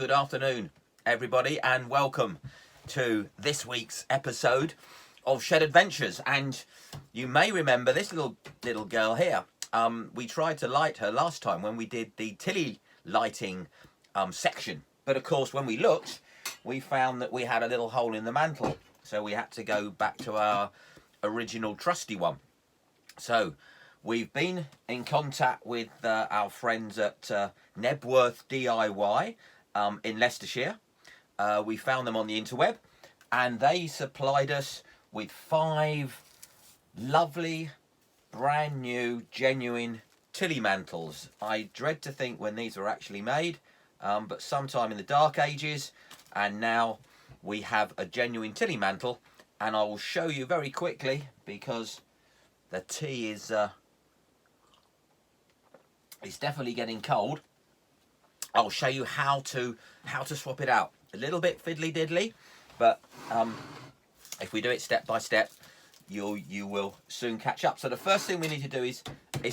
Good afternoon, everybody, and welcome to this week's episode of Shed Adventures. And you may remember this little girl here. We tried to light her last time when we did the Tilly lighting section. But of course, when we looked, we found that we had a little hole in the mantle. So we had to go back to our original trusty one. So we've been in contact with our friends at Nebworth DIY in Leicestershire. We found them on the interweb, and they supplied us with 5 lovely, brand new, genuine Tilly mantles. I dread to think when these were actually made, but sometime in the dark ages, and now we have a genuine Tilly mantle, and I will show you very quickly because the tea is it's definitely getting cold. I'll show you how to swap it out. A little bit fiddly diddly, but if we do it step by step, you will soon catch up. So the first thing we need to do is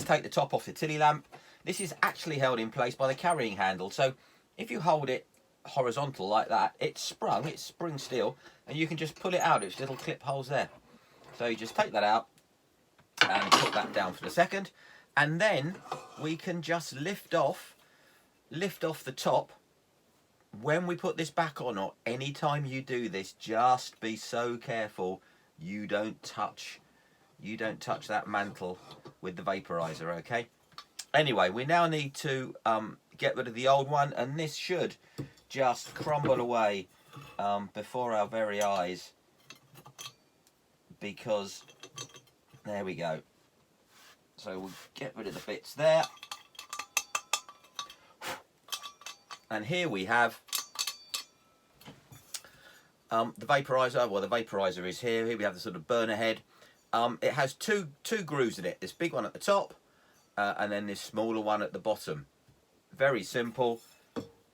take the top off the Tilly lamp. This is actually held in place by the carrying handle. So if you hold it horizontal like that, it's spring steel, and you can just pull it out. It's little clip holes there. So you just take that out and put that down for a second, and then we can just lift off the top. When we put this back on, or anytime you do this, just be so careful you don't touch that mantle with the vaporizer, okay? Anyway, we now need to get rid of the old one, and this should just crumble away before our very eyes, because there we go. So we'll get rid of the bits there. And here we have the vaporizer. Well, the vaporizer is here. Here we have the sort of burner head. It has two grooves in it. This big one at the top, and then this smaller one at the bottom. Very simple.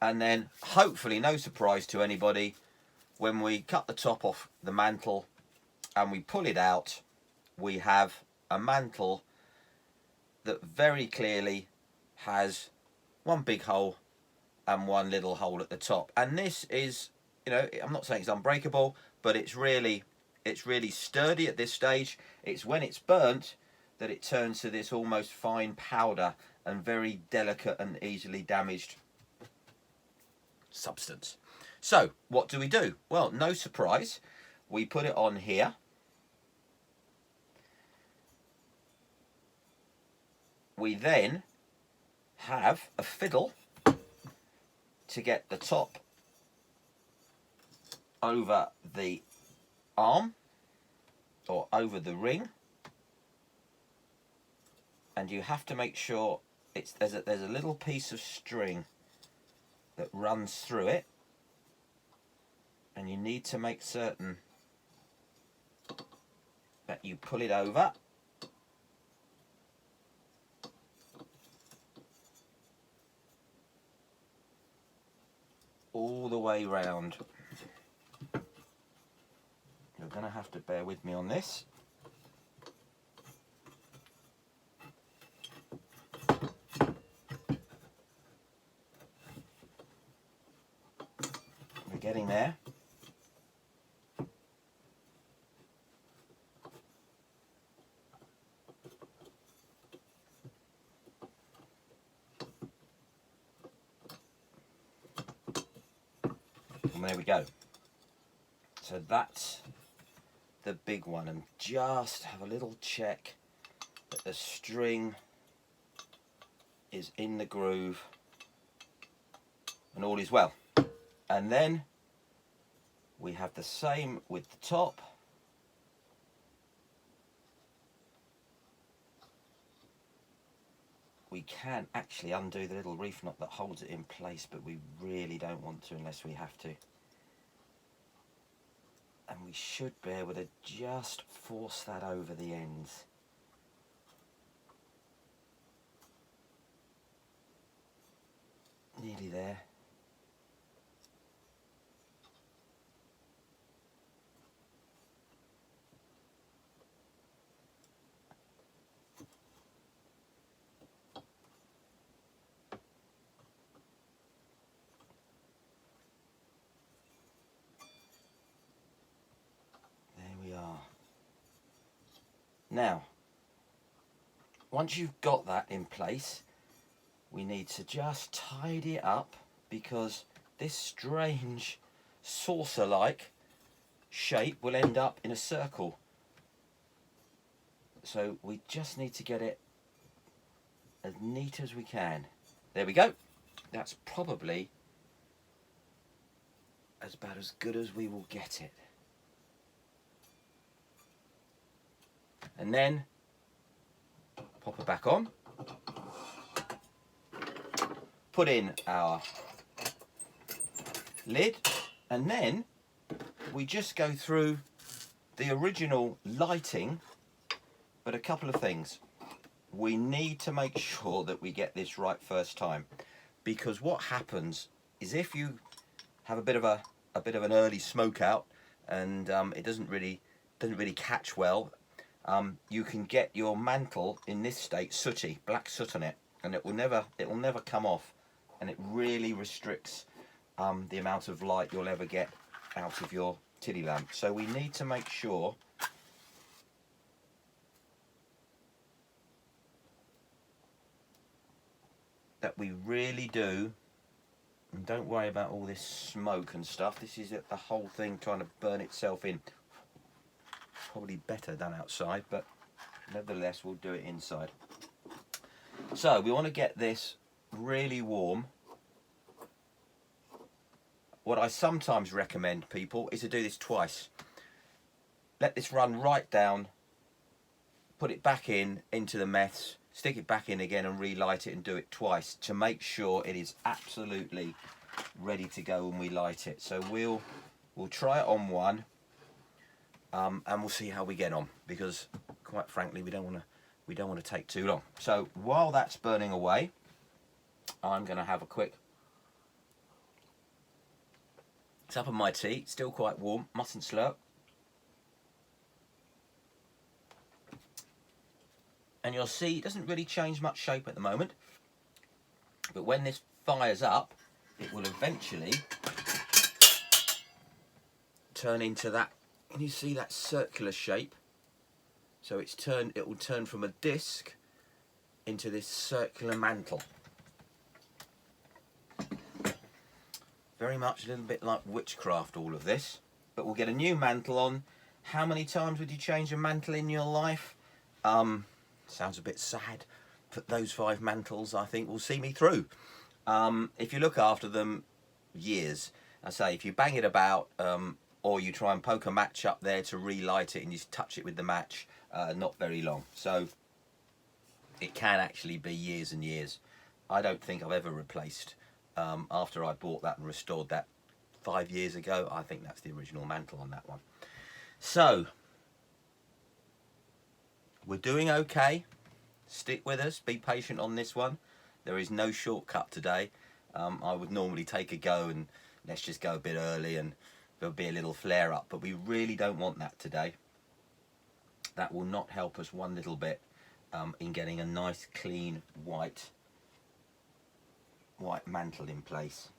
And then, hopefully, no surprise to anybody, when we cut the top off the mantle and we pull it out, we have a mantle that very clearly has one big hole and one little hole at the top. And this is, you know, I'm not saying it's unbreakable, but it's really sturdy at this stage. It's when it's burnt that it turns to this almost fine powder and very delicate and easily damaged substance. So what do we do? Well, no surprise, we put it on here. We then have a fiddle to get the top over the arm or over the ring, and you have to make sure there's a little piece of string that runs through it, and you need to make certain that you pull it over. All the way round. You're going to have to bear with me on this. We're getting there. And there we go. So that's the big one, and just have a little check that the string is in the groove and all is well. And then we have the same with the top. We can actually undo the little reef knot that holds it in place, but we really don't want to unless we have to. And we should be able to just force that over the ends. Nearly there. Now, once you've got that in place, we need to just tidy it up, because this strange saucer-like shape will end up in a circle. So we just need to get it as neat as we can. There we go. That's probably about as good as we will get it. And then pop it back on. Put in our lid, and then we just go through the original lighting, but a couple of things. We need to make sure that we get this right first time, because what happens is if you have a bit of an early smoke out and it doesn't really catch well, you can get your mantle in this state sooty, black soot on it, and it will never come off, and it really restricts the amount of light you'll ever get out of your Tilly lamp. So we need to make sure that we really do, and don't worry about all this smoke and stuff. This is the whole thing trying to burn itself in. Probably better done outside, but nevertheless we'll do it inside. So we want to get this really warm. What I sometimes recommend people is to do this twice. Let this run right down, put it back into the mess, stick it back in again and relight it, and do it twice to make sure it is absolutely ready to go when we light it. So we'll try it on one, and we'll see how we get on, because quite frankly we don't want to take too long. So while that's burning away, I'm going to have a quick sup of my tea. Still quite warm, mustn't slurp. And you'll see it doesn't really change much shape at the moment, but when this fires up, it will eventually turn into that. Can you see that circular shape? So it will turn from a disc into this circular mantle. Very much a little bit like witchcraft, all of this. But we'll get a new mantle on. How many times would you change a mantle in your life? Sounds a bit sad, but those 5 mantles I think will see me through. If you look after them, years. I say, if you bang it about, or you try and poke a match up there to relight it and you touch it with the match, not very long. So it can actually be years and years. I don't think I've ever replaced, after I bought that and restored that 5 years ago, I think that's the original mantle on that one. So we're doing okay. Stick with us, be patient on this one. There is no shortcut today. I would normally take a go and let's just go a bit early and there'll be a little flare up, but we really don't want that today. That will not help us one little bit in getting a nice clean white mantle in place.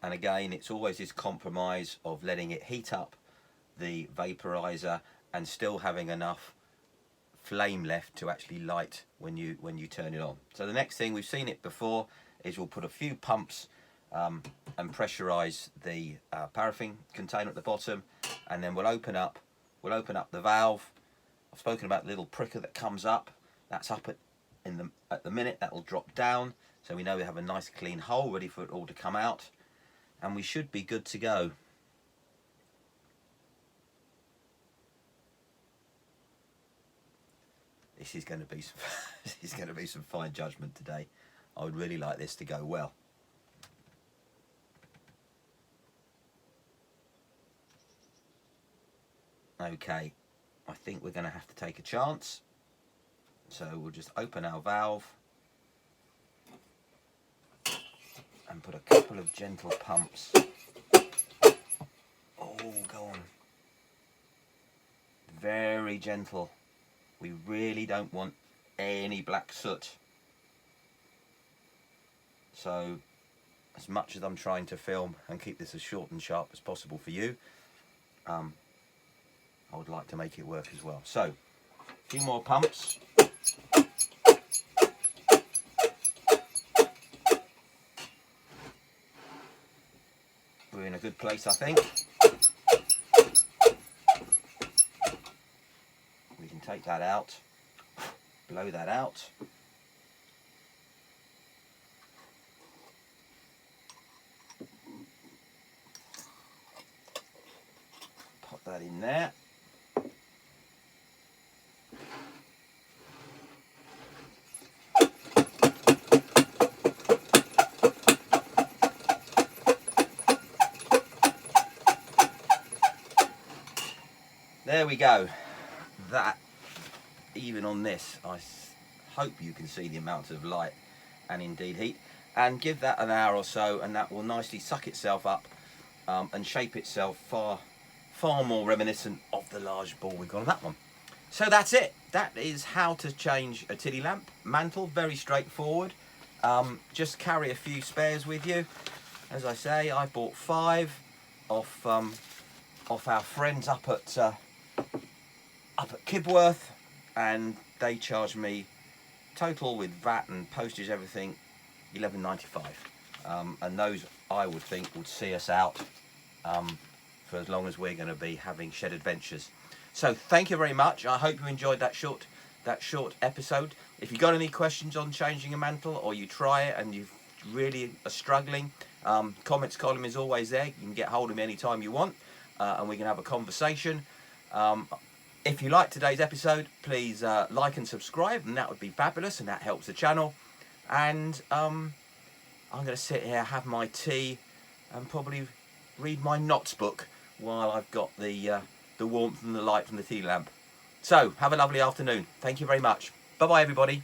And again, it's always this compromise of letting it heat up the vaporizer and still having enough flame left to actually light when you turn it on. So the next thing, we've seen it before, is we'll put a few pumps and pressurize the paraffin container at the bottom, and then we'll open up the valve. I've spoken about the little pricker that comes up. That's up at the minute. That will drop down, so we know we have a nice clean hole ready for it all to come out, and we should be good to go. This is going to be some fine judgment today. I would really like this to go well. Okay, I think we're going to have to take a chance. So we'll just open our valve and put a couple of gentle pumps. Oh, go on. Very gentle. We really don't want any black soot. So, as much as I'm trying to film and keep this as short and sharp as possible for you, I would like to make it work as well. So, a few more pumps. We're in a good place, I think. We can take that out, blow that out. Pop that in there. There we go. That, even on this, I hope you can see the amount of light and indeed heat. And give that an hour or so, and that will nicely suck itself up and shape itself far more reminiscent of the large ball we got on that one. So that's it. That is how to change a Tilly lamp mantle. Very straightforward. Just carry a few spares with you. As I say, I bought 5 off our friends up at Kibworth, and they charged me total with VAT and postage, everything, $11.95, and those I would think would see us out for as long as we're going to be having shed adventures. So thank you very much. I hope you enjoyed that short episode. If you've got any questions on changing a mantle, or you try it and you really are struggling, comments column is always there. You can get hold of me anytime you want, and we can have a conversation. If you like today's episode, please like and subscribe, and that would be fabulous, and that helps the channel. And I'm going to sit here, have my tea, and probably read my knots book while I've got the warmth and the light from the tea lamp. So, have a lovely afternoon. Thank you very much. Bye-bye, everybody.